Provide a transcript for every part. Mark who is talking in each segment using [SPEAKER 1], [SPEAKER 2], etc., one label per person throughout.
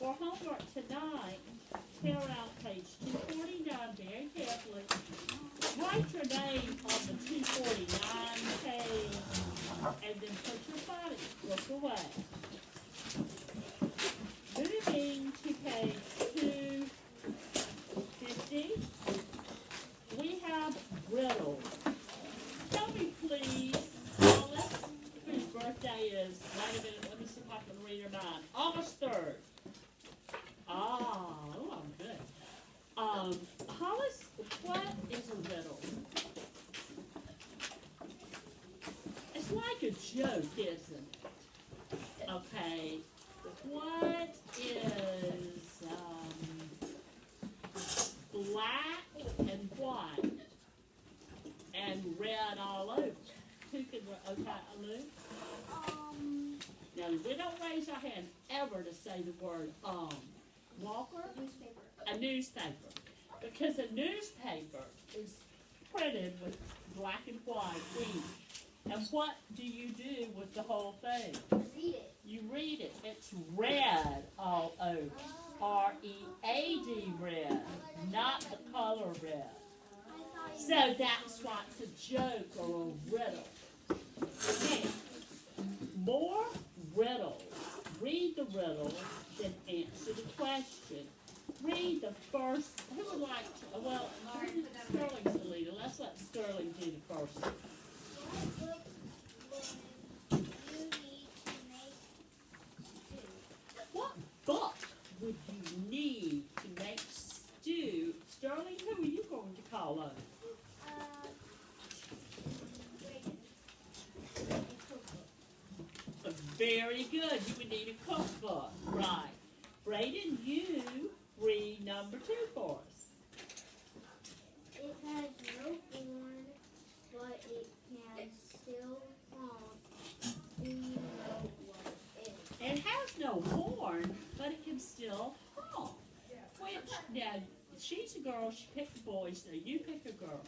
[SPEAKER 1] For homework tonight, tear out page 249 very carefully. Write your name on the 249 page, and then put your body, look away. Moving to page 250, we have riddles. Tell me please, Alice, whose birthday is, wait a minute, let me see if I can read her mind. August 3rd. Oh, I'm good. Hollis, what is a riddle? It's like a joke, isn't it? Okay. What is black and white and red all over? Who can, okay, Lou? Now, we don't raise our hand ever to say the word, Walker?
[SPEAKER 2] Newspaper.
[SPEAKER 1] A newspaper. Because a newspaper is printed with black and white ink. And what do you do with the whole thing?
[SPEAKER 2] Read it.
[SPEAKER 1] You read it. It's red all over. R-E-A-D red, not the color red. So that's what's a joke or a riddle. Now, more riddles. Read the riddle, then answer the question. Read the first. Who would like to? Well, Sterling's the leader. Let's let Sterling do the first one. What book would you need to make stew? Sterling, who are you going to call on? Very good. You would need a cookbook. Right. Brayden, you read number 2 for us.
[SPEAKER 2] It has no horn, but it can still honk. Do you know what it is?
[SPEAKER 1] It has no horn, but it can still honk. Which, now, she's a girl, she picked a boy, so you pick a girl.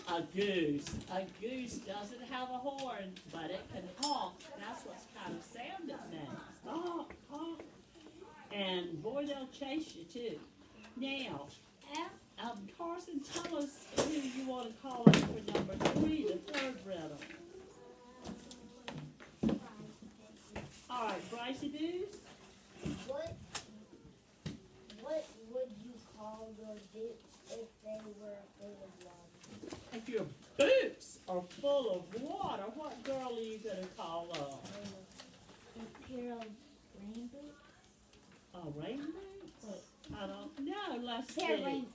[SPEAKER 1] A goose. A goose doesn't have a horn, but it can honk. That's what's kind of sound it makes. Honk, honk. And boy, they'll chase you too. Now, Carson, tell us who you want to call up for number 3, the third riddle. All right, Brycey Doos.
[SPEAKER 2] What would you call your boots if they were full of water?
[SPEAKER 1] If your boots are full of water, what girl are you going to call up?
[SPEAKER 2] A pair of rain boots?
[SPEAKER 1] Oh, rain boots? I don't know. Let's
[SPEAKER 2] Pair of
[SPEAKER 1] see.
[SPEAKER 2] rain.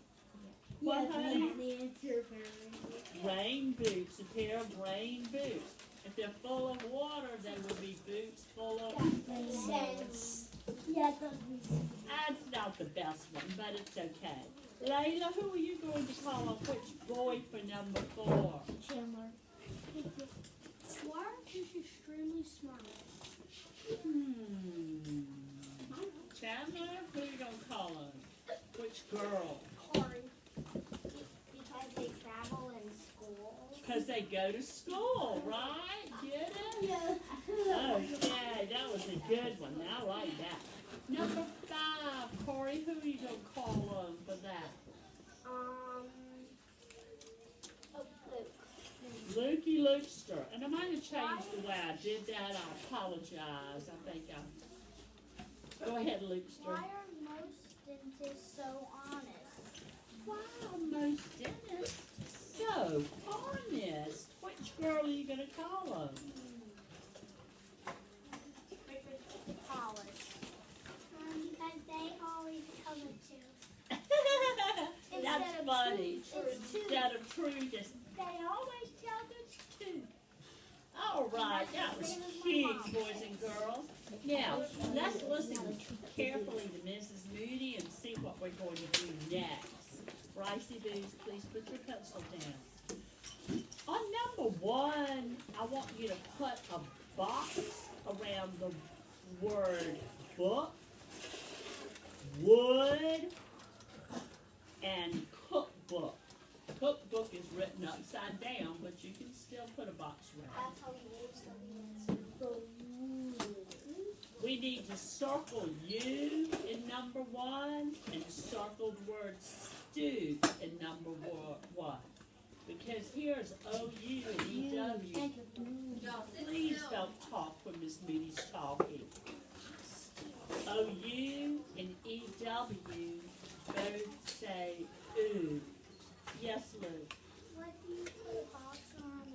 [SPEAKER 1] What, honey?
[SPEAKER 2] The answer for rain boots.
[SPEAKER 1] Rain boots, a pair of rain boots. If they're full of water, they would be boots full of...
[SPEAKER 2] Makes sense. Yeah, that does make sense.
[SPEAKER 1] That's not the best one, but it's okay. Layla, who are you going to call up? Which boy for number 4?
[SPEAKER 2] Chandler. Swarf is extremely smart.
[SPEAKER 1] Chandler, who are you going to call him? Which girl?
[SPEAKER 2] Corey. Because they travel in school.
[SPEAKER 1] Because they go to school, right? Get it?
[SPEAKER 2] Yeah.
[SPEAKER 1] Okay, that was a good one. I like that. Number 5, Corey, who are you going to call him for that? Lukey Lukester. And I might have changed the way I did that. I apologize. I think I... Go ahead, Lukester.
[SPEAKER 2] Why are most dentists so honest?
[SPEAKER 1] Wow, most dentists so honest. Which girl are you going to call him?
[SPEAKER 2] Polish. Because they always come in
[SPEAKER 1] That's funny.
[SPEAKER 2] It's two.
[SPEAKER 1] Instead of true, just they always tell the truth. All right, that was huge, boys and girls. Now, let's listen carefully to Mrs. Moody and see what we're going to do next. Brycey Booze, please put your pencil down. On number 1, I want you to put a box around the word book, wood, and cookbook. Cookbook is written upside down, but you can still put a box around it.
[SPEAKER 2] That's how we use them.
[SPEAKER 1] to circle you in number 1 and circle the word stew in number 1. Because here's O-U and E-W. Please don't talk when Miss Moody's talking. O-U and E-W both say ooh. Yes, Lou.
[SPEAKER 2] What do you put a box around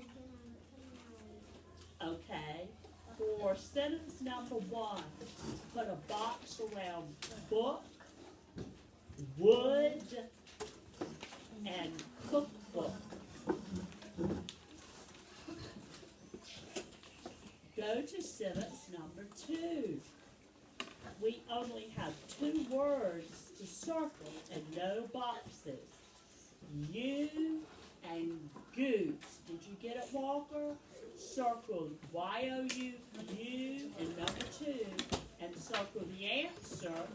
[SPEAKER 2] again?
[SPEAKER 1] Okay. For sentence number 1, put a box around book, wood, and cookbook. Go to sentence number 2. We only have 2 words to circle and no boxes. You and goose. Did you get it, Walker? Circle Y-O-U, you, and number 2, and circle the answer,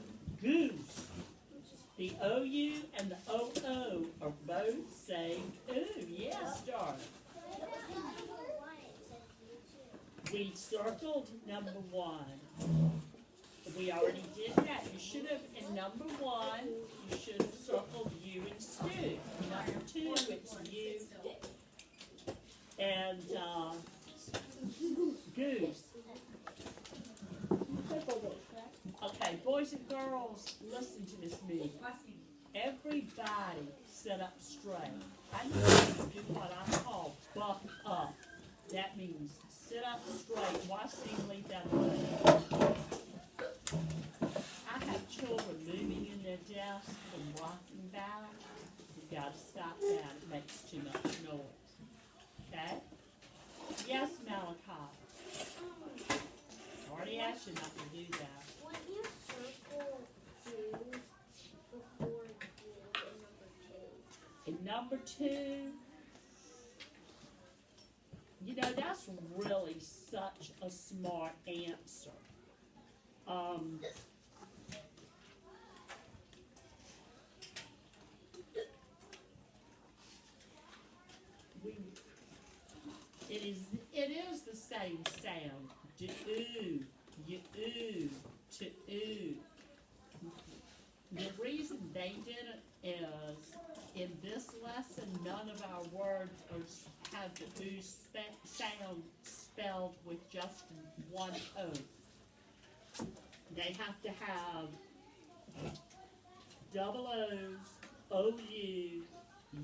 [SPEAKER 1] goose. The O-U and the O-O are both saying ooh. Yes, darling. We circled number 1. We already did that. You should have, in number 1, you should have circled you and stew. Number 2, it's you and goose. Okay, boys and girls, listen to this meeting. Everybody sit up straight. I need you to do what I call buck up. That means sit up straight. Watch them leave that alone. I have children moving in their desks and rocking back. You've got to stop that. It makes too much noise. Okay? Yes, Malachi. I already asked you not to do that.
[SPEAKER 2] When you circle 2 before you in number 2.
[SPEAKER 1] In number 2, you know, that's really such a smart answer. It is the same sound. Do-oo, you-oo, to-oo. The reason they did it is, in this lesson, none of our words have the oo sound spelled with just one O. They have to have double O's, O-U,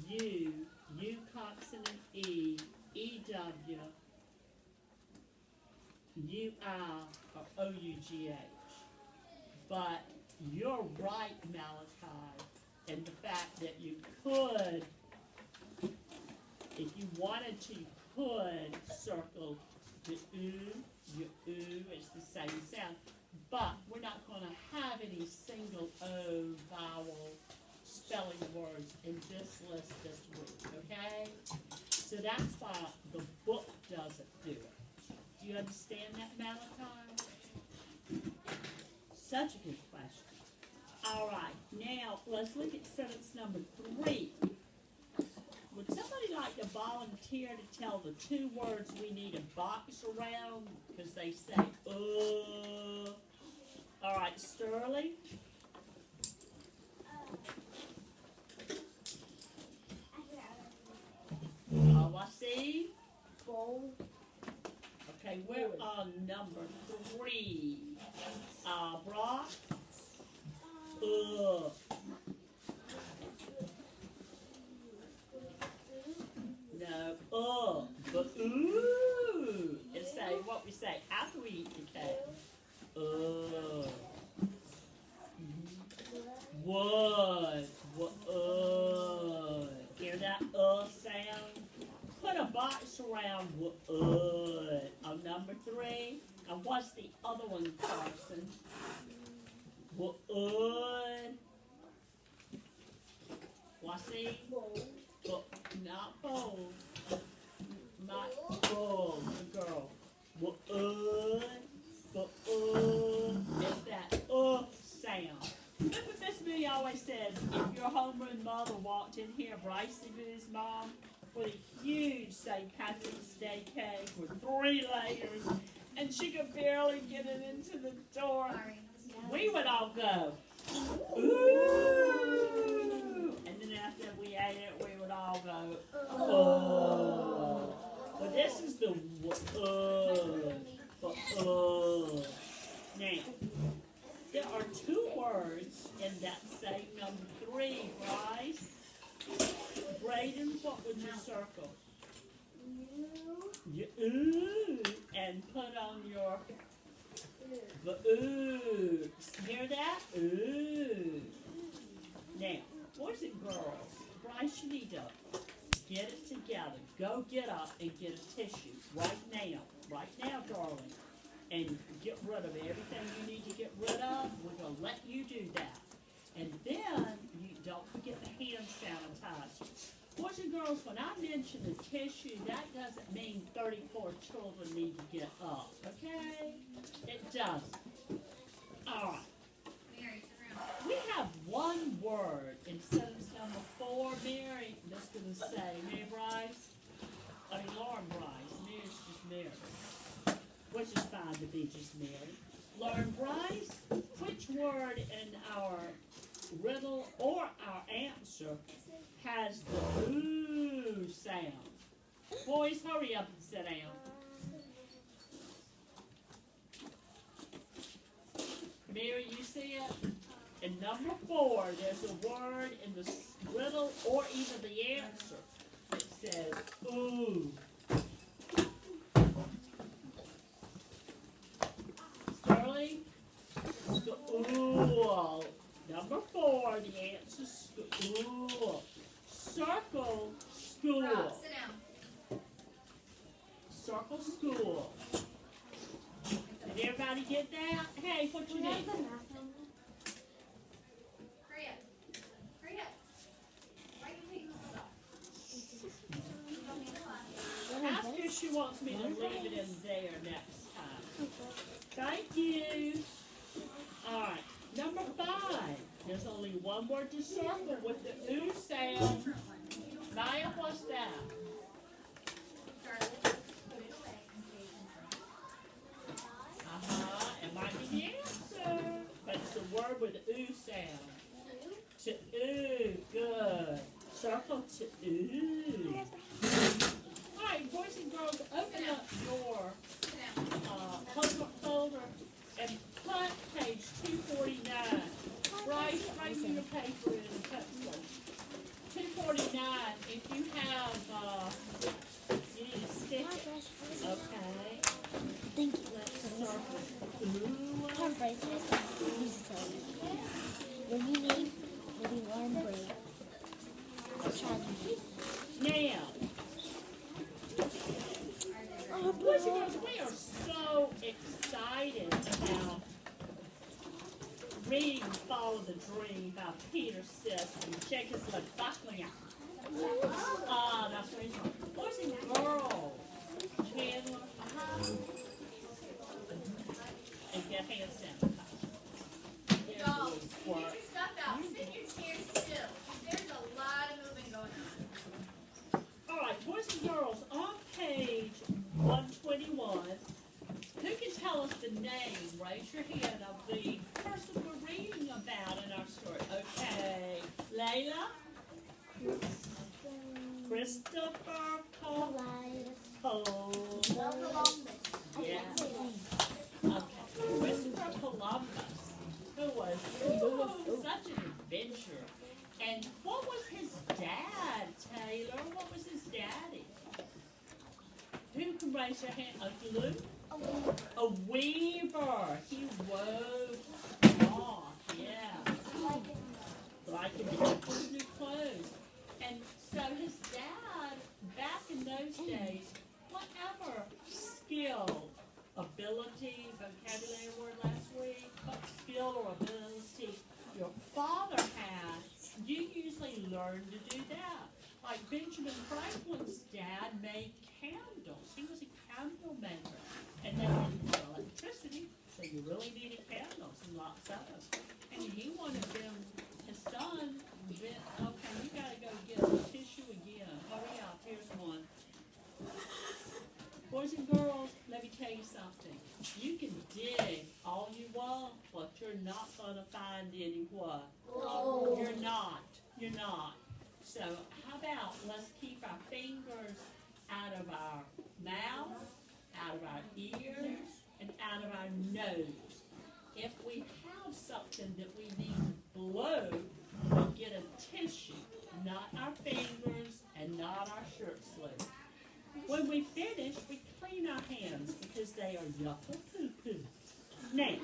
[SPEAKER 1] U, U consonant E, E-W, U-I, or O-U-G-H. But you're right, Malachi, in the fact that you could, if you wanted to, you could circle the oo, your oo, it's the same sound. But we're not going to have any single O vowel spelling words in this list this week, okay? So that's why the book doesn't do it. Do you understand that, Malachi? Such a good question. All right, now let's look at sentence number 3. Would somebody like to volunteer to tell the 2 words we need a box around? Because they say, All right, Sterling. Wasim.
[SPEAKER 2] Bowl.
[SPEAKER 1] Okay, we're on number 3. Brock. No, but ooh. And say what we say after we eat the cake. Wood. Hear that sound? Put a box around wood on number 3. And what's the other one, Carson? Wood. What's it? But not bold. Not bold, the girl. Wood. It's that sound. Remember Miss Moody always said, if your homeroom mother walked in here, Brycey Boo's mom, with a huge St. Patrick's Day cake with 3 layers, and she could barely get it into the door, we would all go, ooh, and then after we ate it, we would all go, oh. But this is the Now, there are two words in that same number 3, Bryce. Braden, what would you circle? You ooh, and put on your ooh. Hear that? Ooh. Now, boys and girls, Bryce, you need to get it together. Go get up and get a tissue right now, darling, and get rid of everything you need to get rid of. We're going to let you do that. And then, you don't forget the hand sanitizer. Boys and girls, when I mention the tissue, that doesn't mean 34 children need to get up, okay? It doesn't. All right. We have one word in sentence number 4. Mary, that's going to say, Mary Bryce, Lauren Bryce. Mary's just Mary, which is fine to be just Mary. Lauren Bryce, which word in our riddle or our answer has the ooh sound? Boys, hurry up and sit down. Mary, you see it? In number 4, there's a word in the riddle or even the answer that says ooh. Sterling? School. Number 4, the answer school. Circle school.
[SPEAKER 3] Sit down.
[SPEAKER 1] Circle school. Did everybody get that? Hey, what you need?
[SPEAKER 3] Hurry up. Hurry up. Why are you taking those off?
[SPEAKER 1] Ask her if she wants me to leave it in there next time. Thank you. All right. Number 5. There's only one word to circle with the ooh sound. Naya, what's that?
[SPEAKER 3] Charlie, put it away and pay attention.
[SPEAKER 1] It might be the answer. But it's a word with the ooh sound. To ooh. Good. Circle to ooh. All right, boys and girls, open up your
[SPEAKER 3] Sit down.
[SPEAKER 1] homework folder and cut page 249. Bryce, bring me your paper and cut some. 249, if you have, you need to stick it. Okay.
[SPEAKER 4] Thank you.
[SPEAKER 1] Let's circle. Ooh.
[SPEAKER 4] Tom Bryce used to tell me, your new name will be Lauren Bray. Try me.
[SPEAKER 1] Now, boys and girls, we are so excited about reading Follow the Dream by Peter Sisk and Czechoslovakia. That's what he's from. Boys and girls, Chandler, and get hand sanitizer. There's a
[SPEAKER 3] Y'all,
[SPEAKER 1] little
[SPEAKER 3] get
[SPEAKER 1] squirt.
[SPEAKER 3] your stuff out. Sit in your chair still. There's a lot of moving going on.
[SPEAKER 1] All right, boys and girls, on page 121, who can tell us the name, raise your hand, of the person we're reading about in our story? Okay, Layla? Christopher Columbus. Yeah. Okay, Christopher Columbus, who was such an adventurer. And what was his dad, Taylor? What was his daddy? Who can raise their hand? Uncle Luke? A weaver. He wove cloth, yeah. Like him to get his new clothes. And so his dad, back in those days, whatever skill, ability, vocabulary word last week, what skill or ability your father had, you usually learn to do that. Like Benjamin Franklin's dad made candles. He was a candle maker. And they didn't have electricity, so you really needed candles and lots of them. And he wanted them, his son, okay, you gotta go get a tissue again. Hurry up, here's one. Boys and girls, let me tell you something. You can dig all you want, but you're not gonna find any what?
[SPEAKER 2] Oh.
[SPEAKER 1] You're not. You're not. So how about let's keep our fingers out of our mouth, out of our ears, and out of our nose. If we have something that we need to blow, we get a tissue, not our fingers and not our shirt sleeve. When we finish, we clean our hands because they are yucca poo poo. Now,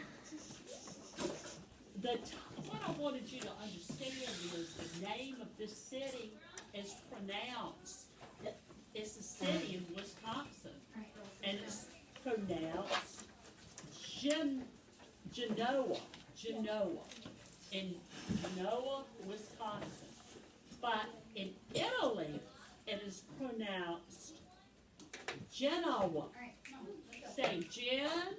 [SPEAKER 1] what I wanted you to understand is the name of this city is pronounced. It's a city in Wisconsin, and it's pronounced Genoa, in Genoa, Wisconsin. But in Italy, it is pronounced Genoa. Say Genoa.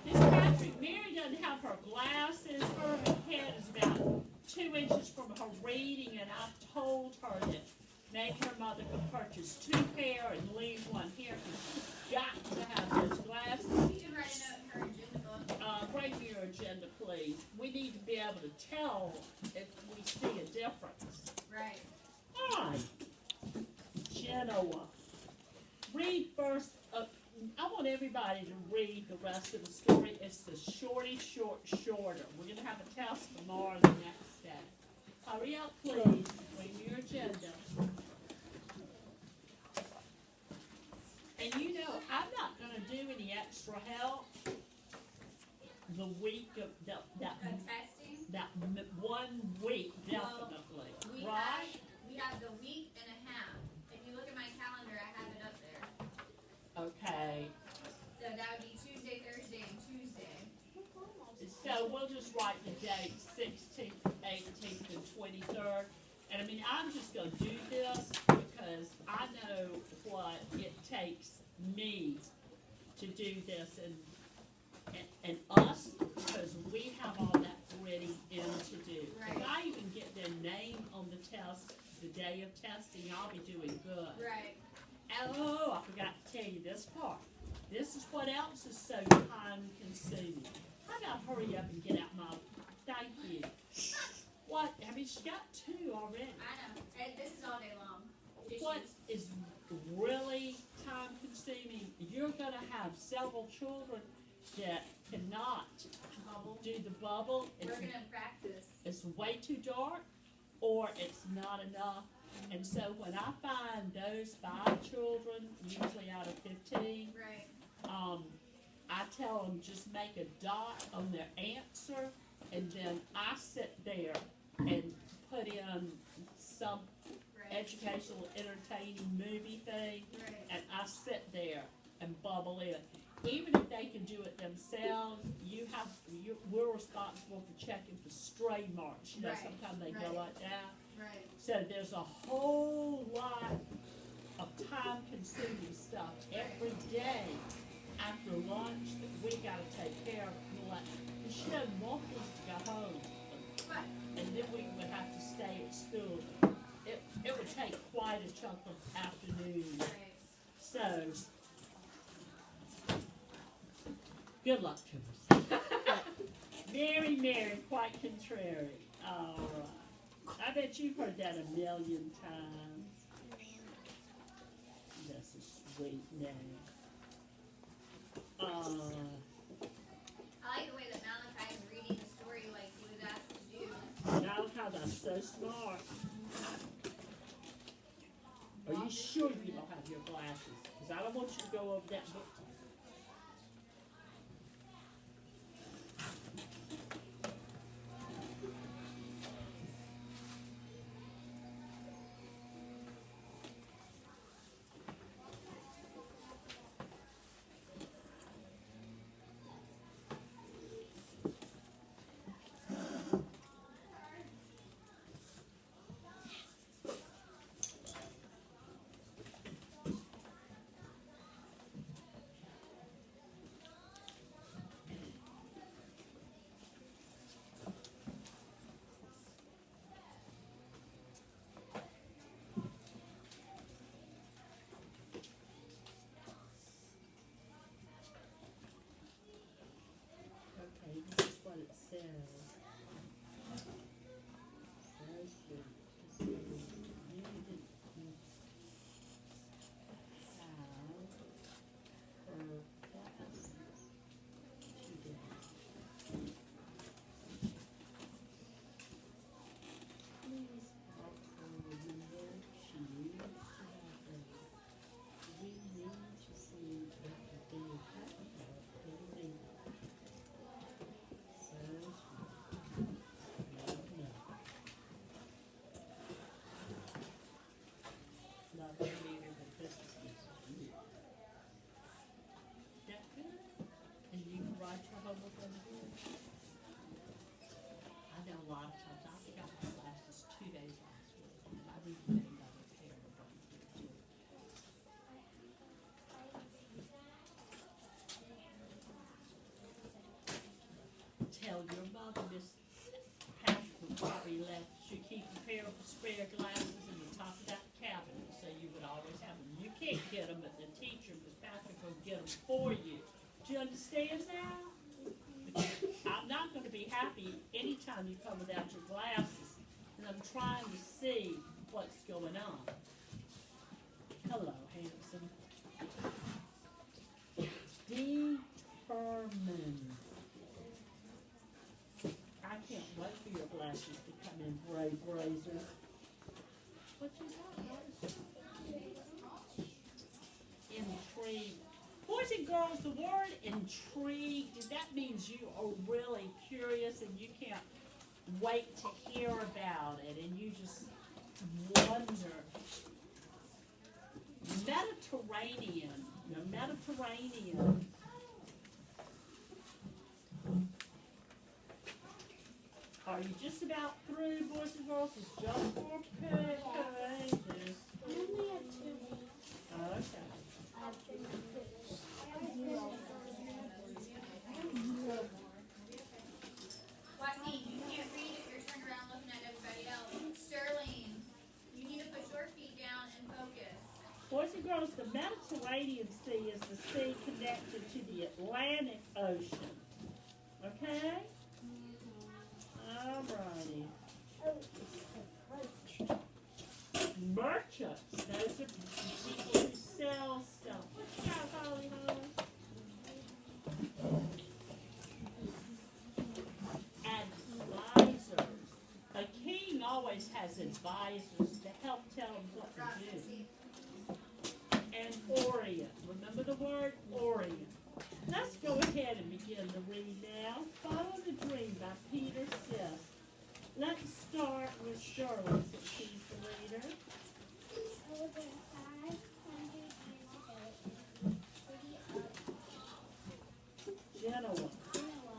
[SPEAKER 1] This Patrick, Mary doesn't have her glasses. Her head is about 2 inches from her reading, and I've told her that maybe her mother could purchase 2 pair and leave one here. She's got to have those glasses.
[SPEAKER 3] You can write a note in her agenda book.
[SPEAKER 1] Bring me your agenda, please. We need to be able to tell if we see a difference.
[SPEAKER 3] Right.
[SPEAKER 1] Hi, Genoa. Read first. I want everybody to read the rest of the story. It's the shorter. We're going to have a test tomorrow the next day. Hurry up, please. Bring me your agenda. And you know, I'm not going to do any extra help the week of that
[SPEAKER 3] Testing.
[SPEAKER 1] 1 week, definitely. Right?
[SPEAKER 3] We have the week and a half. If you look at my calendar, I have it up there.
[SPEAKER 1] Okay.
[SPEAKER 3] So that would be Tuesday, Thursday, and Tuesday.
[SPEAKER 1] So we'll just write the date 16th, 18th, and 23rd. And I mean, I'm just going to do this because I know what it takes me to do this and us, because we have all that ready in to do. If
[SPEAKER 3] Right.
[SPEAKER 1] I even get their name on the test, the day of testing, I'll be doing good.
[SPEAKER 3] Right.
[SPEAKER 1] Oh, I forgot to tell you this part. This is what else is so time consuming. I gotta hurry up and get out my, thank you. What, I mean, she got 2 already.
[SPEAKER 3] I know. And this is all day long.
[SPEAKER 1] What is really time consuming, you're gonna have several children that cannot
[SPEAKER 3] Bubble.
[SPEAKER 1] do the bubble.
[SPEAKER 3] We're gonna practice.
[SPEAKER 1] It's way too dark, or it's not enough. And so when I find those 5 children, usually out of 15,
[SPEAKER 3] Right.
[SPEAKER 1] I tell them just make a dot on their answer, and then I sit there and put in some
[SPEAKER 3] Right.
[SPEAKER 1] educational, entertaining movie thing,
[SPEAKER 3] Right.
[SPEAKER 1] and I sit there and bubble it. Even if they can do it themselves, we're responsible for checking for stray marks. You know,
[SPEAKER 3] Right,
[SPEAKER 1] sometimes they go
[SPEAKER 3] right.
[SPEAKER 1] like that.
[SPEAKER 3] Right.
[SPEAKER 1] So there's a whole lot of time-consuming stuff every day after lunch that we gotta take care of. She doesn't want us to go home,
[SPEAKER 3] Right.
[SPEAKER 1] and then we would have to stay at school. It would take quite a chunk of afternoon.
[SPEAKER 3] Right.
[SPEAKER 1] So, good luck to us. Very, quite contrary. All right. I bet you've heard that a million times. That's a sweet name.
[SPEAKER 3] I like the way that Malachi is reading the story like he was asked to do.
[SPEAKER 1] Malachi, that's so smart. Are you sure you don't have your glasses? Because I don't want you to go over that book. spare glasses in the top of that cabinet, so you would always have them. You can't get them, but the teacher, Miss Patrick, will get them for you. Do you understand now? I'm not going to be happy anytime you come without your glasses, and I'm trying to see what's going on. Hello, handsome. Determined. I can't wait for your glasses to come in brave razors. What you got? Intrigued. Boys and girls, the word intrigued, that means you are really curious and you can't wait to hear about it and you just wonder. Mediterranean. The Mediterranean. Are you just about through, boys and girls? It's just 4 pages.
[SPEAKER 2] Only a 2 weeks.
[SPEAKER 1] Okay.
[SPEAKER 2] After you finish.
[SPEAKER 3] Wasim, you can't read if you're turned around looking at everybody else. Sterling, you need to put your feet down and focus.
[SPEAKER 1] Boys and girls, the Mediterranean Sea is the sea connected to the Atlantic Ocean. Okay? Alrighty. Merchants. Those are people who sell stuff. What you got, Holly, Holly? Advisors. A king always has advisors to help tell him what to do. And Orient. Remember the word Orient. Let's go ahead and begin to read now. Follow the Dream by Peter Sisk. Let's start with Shirley since she's the reader.
[SPEAKER 2] Over 500 years ago, in the city of
[SPEAKER 1] Genoa.
[SPEAKER 2] Genoa,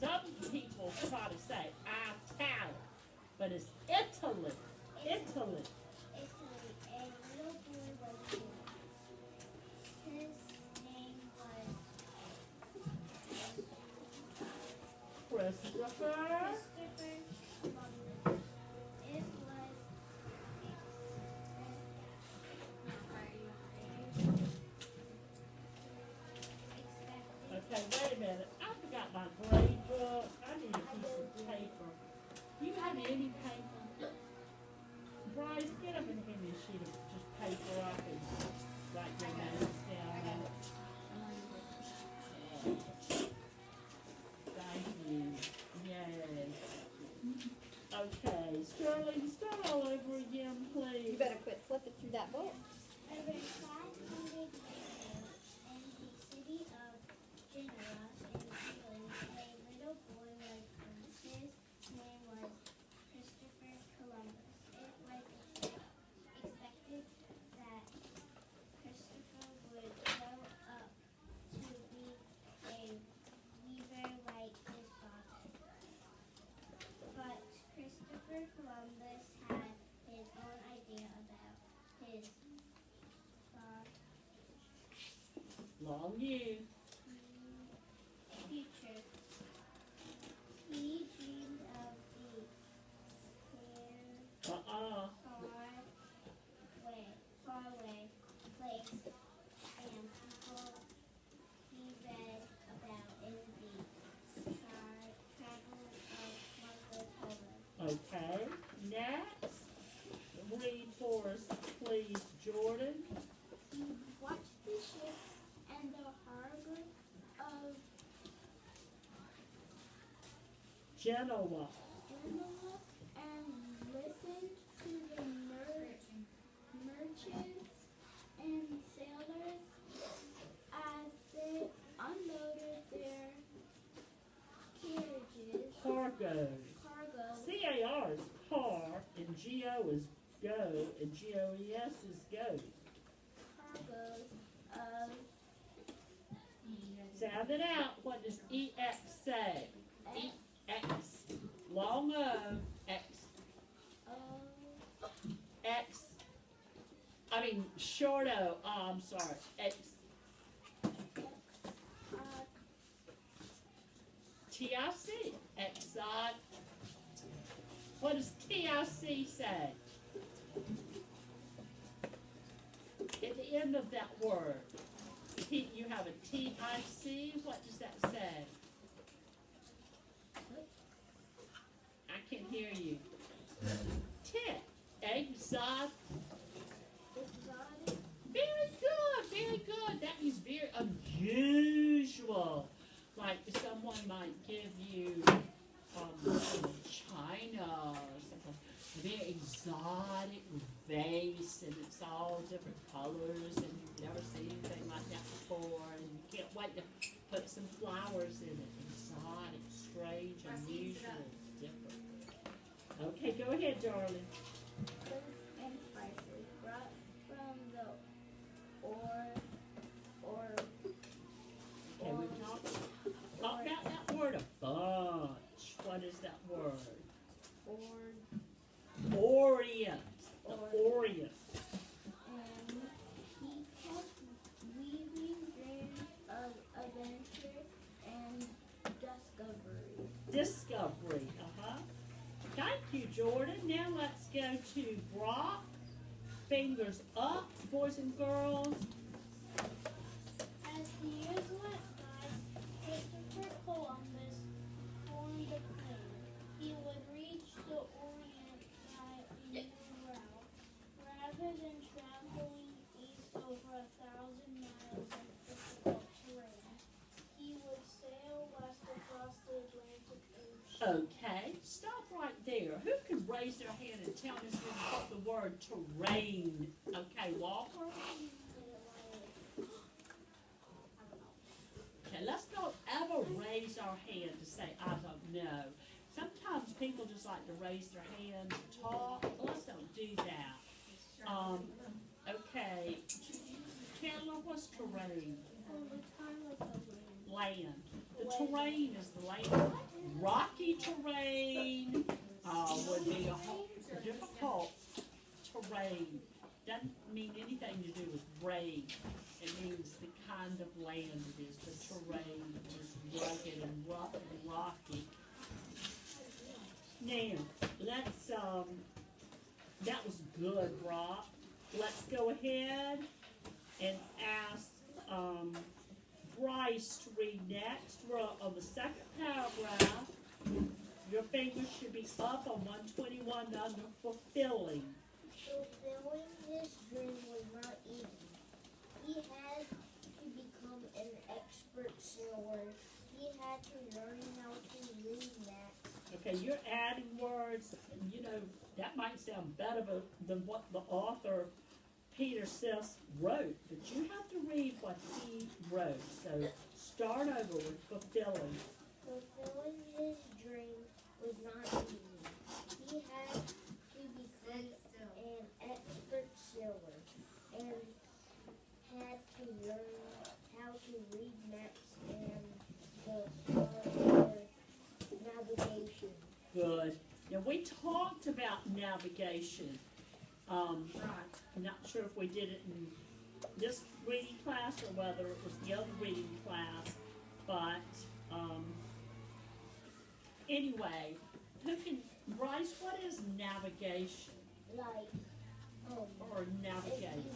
[SPEAKER 1] Some people try to say Italy, but it's Italy. Italy.
[SPEAKER 2] Italy, a little boy was born. His name was
[SPEAKER 1] Christopher.
[SPEAKER 2] Christopher Columbus. It was expected.
[SPEAKER 1] Okay, wait a minute. I forgot my grade book. I need a piece of paper. Do you have any paper? Bryce, get up and hand me a sheet of just paper. I can write your names down. Thank you. Yay. Okay, Sterling, start all over again, please.
[SPEAKER 4] You better quit flipping through that book.
[SPEAKER 2] Over 500 years ago, in the city of Genoa, in England, a little boy was born. His name was Christopher Columbus. It was expected that Christopher would grow up to be a weaver like his father. But Christopher Columbus had his own idea about his
[SPEAKER 1] Long you.
[SPEAKER 2] future. He dreamed of the far away place and people he read about in the travels of Marco Polo.
[SPEAKER 1] Okay, next. Read for us, please, Jordan.
[SPEAKER 2] He watched the ships and the harbor of
[SPEAKER 1] Genoa.
[SPEAKER 2] Genoa and listened to the merchants and sailors as they unloaded their carriages,
[SPEAKER 1] Cargoes.
[SPEAKER 2] cargo,
[SPEAKER 1] C-A-R is car, and G-O is go, and G-O-E-S is goat.
[SPEAKER 2] cargoes of
[SPEAKER 1] Sound it out. What does E-X say? E-X. Long O, X. X. I mean, short O. Oh, I'm sorry. X. TIC. Exotic. What does TIC say? At the end of that word, you have a TIC. What does that say? I can't hear you. Tick. Exotic. Very good, very good. That means very unusual. Like someone might give you China or something. A very exotic vase, and it's all different colors, and you've never seen anything like that before, and you can't wait to put some flowers in it. Exotic, strange, unusual, different. Okay, go ahead, darling.
[SPEAKER 2] Goods and spices brought from the
[SPEAKER 1] Okay, we've talked about that word a bunch. What is that word? Orient. The Orient.
[SPEAKER 2] And he kept weaving dreams of adventure and discovery.
[SPEAKER 1] Discovery. Thank you, Jordan. Now let's go to Brock. Fingers up, boys and girls.
[SPEAKER 2] As the years went by, Christopher Columbus formed a plan. He would reach the Orient by a new route. Rather than traveling east over 1,000 miles of difficult terrain, he would sail west across the Atlantic Ocean.
[SPEAKER 1] Okay, stop right there. Who can raise their hand and tell us what the word terrain? Okay, Walker. Okay, let's not ever raise our hand to say, I don't know. Sometimes people just like to raise their hand and talk. Let's don't do that. Okay, Chandler, what's terrain? Land. The terrain is the land. Rocky terrain would be a difficult terrain. Doesn't mean anything to do with rain. It means the kind of land it is. The terrain is rugged and rough and rocky. Now, let's, that was good, Brock. Let's go ahead and ask Bryce to read next. We're on the second paragraph. Your fingers should be up on 121 under fulfilling.
[SPEAKER 2] Fulfilling this dream was not easy. He had to become an expert sailor. He had to learn how to read maps.
[SPEAKER 1] Okay, you're adding words, and you know, that might sound better than what the author, Peter Sisk, wrote, but you have to read what he wrote. So start over with fulfilling.
[SPEAKER 2] Fulfilling his dream was not easy. He had to become an expert sailor and had to learn how to read maps and the navigation.
[SPEAKER 1] Good. Now, we talked about navigation. I'm not sure if we did it in this reading class or whether it was the other reading class, but anyway, Bryce, what is navigation?
[SPEAKER 2] Like,
[SPEAKER 1] Or navigate?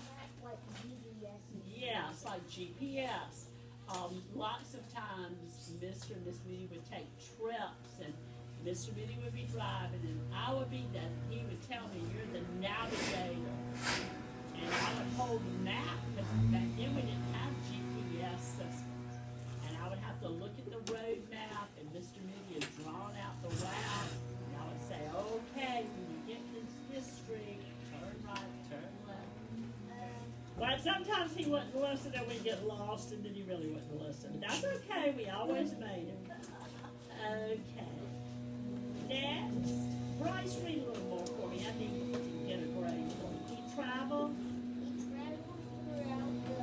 [SPEAKER 2] like GPS.
[SPEAKER 1] Yeah, it's like GPS. Lots of times, Mr. and Miss Moody would take trips, and Mr. Moody would be driving, and I would be the, he would tell me, you're the navigator. And I would hold the map, because back then we didn't have GPS systems. And I would have to look at the road map, and Mr. Moody had drawn out the route, and I would say, okay, when you get to this street, turn right, turn left. But sometimes he wouldn't listen and we'd get lost and then he really wouldn't listen. But that's okay, we always made it. Okay. Next. Bryce, read a little more for me. I need to get a grade for you. He traveled.
[SPEAKER 2] He traveled throughout the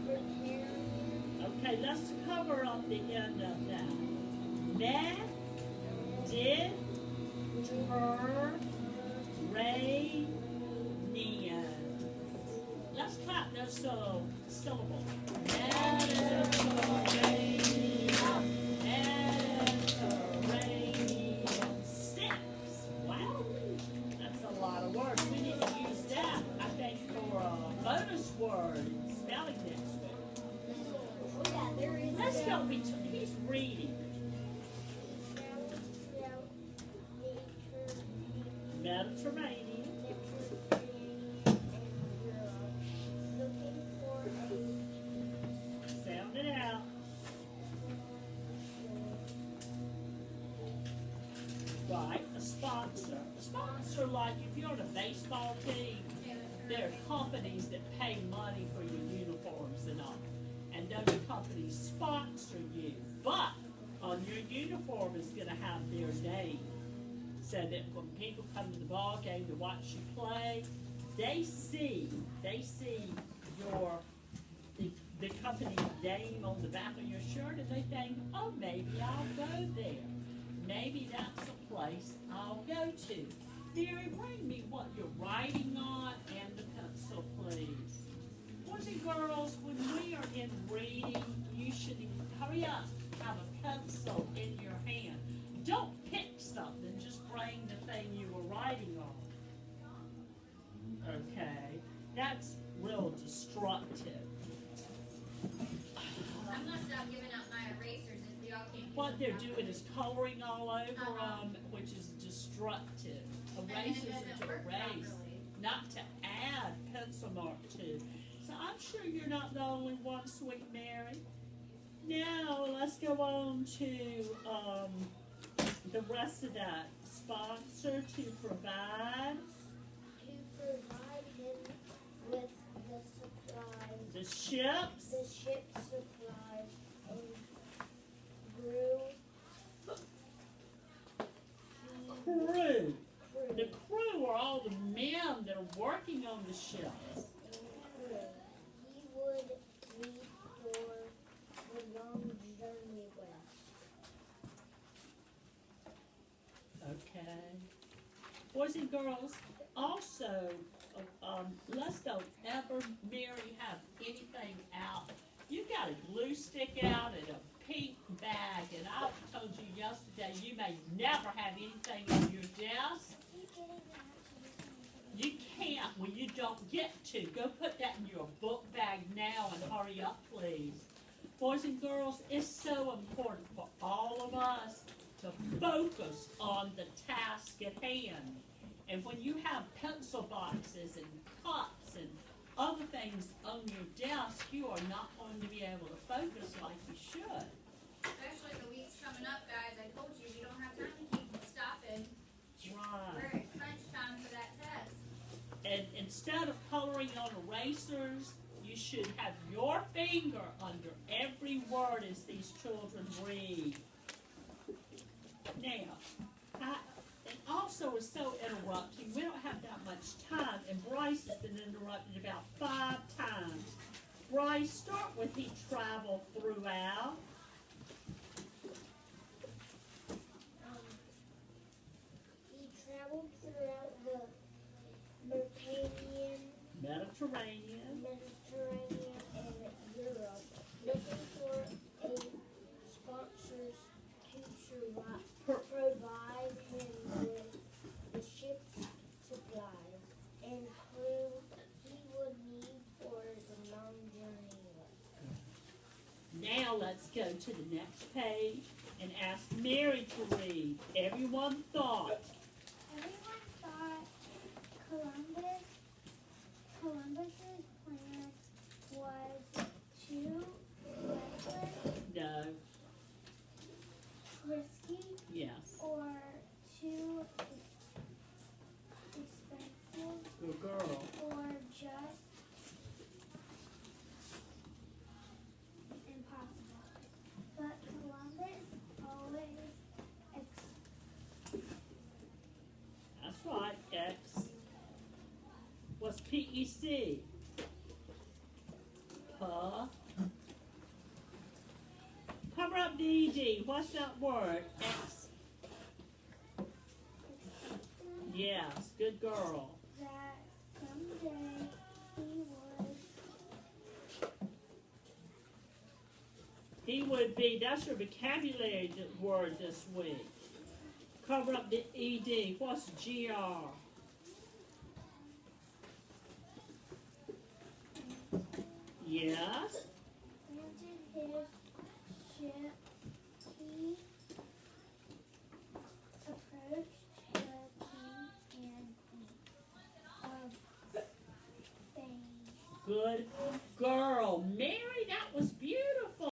[SPEAKER 2] Mediterranean.
[SPEAKER 1] Okay, let's cover up the end of that. Met, did, her, Ray, Neo. Let's clap those syllables. That is a Mediterranean.
[SPEAKER 2] Looking for
[SPEAKER 1] Sound it out. Right, a sponsor. A sponsor, like if you're on a baseball team, there are companies that pay money for your uniforms and all. And those companies sponsor you. But on your uniform is going to have their name. So that when people come to the ball game to watch you play, they see your the company name on the back of your shirt, and they think, oh, maybe I'll go there. Maybe that's a place I'll go to. Mary, bring me what you're writing on and the pencil, please. Boys and girls, when we are in reading, you should hurry up, have a pencil in your hand. Don't pick something, just bring the thing you were writing on. Okay, that's real destructive.
[SPEAKER 3] I'm gonna stop giving out my erasers if y'all can't use
[SPEAKER 1] What
[SPEAKER 3] them
[SPEAKER 1] they're
[SPEAKER 3] properly.
[SPEAKER 1] doing is coloring all over
[SPEAKER 3] Uh-huh.
[SPEAKER 1] them, which is destructive.
[SPEAKER 3] And
[SPEAKER 1] Erasers
[SPEAKER 3] it
[SPEAKER 1] are
[SPEAKER 3] doesn't
[SPEAKER 1] to
[SPEAKER 3] work
[SPEAKER 1] erase,
[SPEAKER 3] properly.
[SPEAKER 1] not to add pencil mark to. So I'm sure you're not the only one, sweet Mary. Now let's go on to the rest of that. Sponsor to provide
[SPEAKER 2] him with the supplies,
[SPEAKER 1] the ships.
[SPEAKER 2] the ship's supplies, and grew
[SPEAKER 1] Crew.
[SPEAKER 2] crew.
[SPEAKER 1] The crew are all the men that are working on the ships.
[SPEAKER 2] He would leave for the long journey west.
[SPEAKER 1] Okay. Boys and girls, also, let's don't ever, Mary, have anything out. You got a glue stick out and a pink bag, and I told you yesterday you may never have anything on your desk. You can't when you don't get to. Go put that in your book bag now and hurry up, please. Boys and girls, it's so important for all of us to focus on the task at hand. And when you have pencil boxes and cups and other things on your desk, you are not going to be able to focus like you should.
[SPEAKER 3] Especially the weeks coming up, guys. I told you, we don't have time to keep stopping. We're
[SPEAKER 1] Right.
[SPEAKER 3] at crunch time for that test.
[SPEAKER 1] And instead of coloring on erasers, you should have your finger under every word as these children read. Now, and also it's so interrupting. We don't have that much time, and Bryce has been interrupted about 5 times. Bryce, start with he traveled throughout.
[SPEAKER 2] He traveled throughout the Mediterranean,
[SPEAKER 1] Mediterranean.
[SPEAKER 2] and Europe, looking for a sponsor to provide him with the ship's supplies and crew he would need for the long journey west.
[SPEAKER 1] Now let's go to the next page and ask Mary to read. Everyone thought.
[SPEAKER 2] Everyone thought Columbus's plan was too reckless,
[SPEAKER 1] No.
[SPEAKER 2] risky,
[SPEAKER 1] Yes.
[SPEAKER 2] or too expensive,
[SPEAKER 1] Good girl.
[SPEAKER 2] or just impossible. But Columbus always
[SPEAKER 1] That's right. X. What's PEC? Cover up the ED. What's that word? X. Yes. Good girl.
[SPEAKER 2] that someday
[SPEAKER 1] He would be. That's your vocabulary word this week. Cover up the ED. What's GR? Yes.
[SPEAKER 2] planted his ship. He approached the king and
[SPEAKER 1] Good girl.